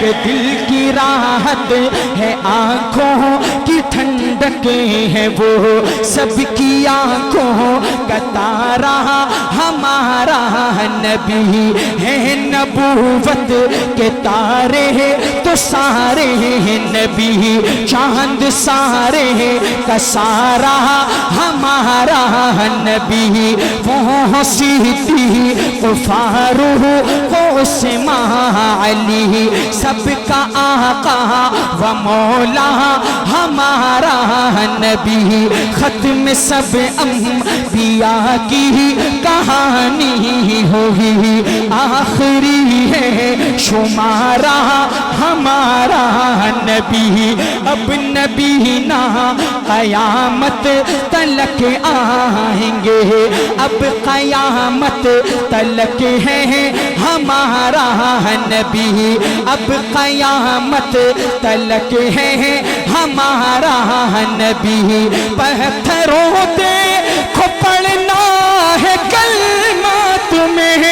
کہ دل کی راحت ہے آنکھوں کی ٹھنڈکیں ہیں وہ سب کی آنکھوں کا تارا ہمارا نبی ہے نبوت کے تارے تو سارے نبی چاند سارے کا سارا ہمارا نبی وہ سیدھی وہ فاروق وہ عثمان علی سب کا آقا و مولا ہمارا نبی ختم سب انبیاء کی کہانی ہوئی آخری ہے شمارا ہمارا نبی اب نبی نہ قیامت تلک آئیں گے اب قیامت تلک ہے ہمارا نبی اب قیامت تلک ہے ہمارا نبی پتھروں پہ کو پڑھنا ہے کلمہ تمہیں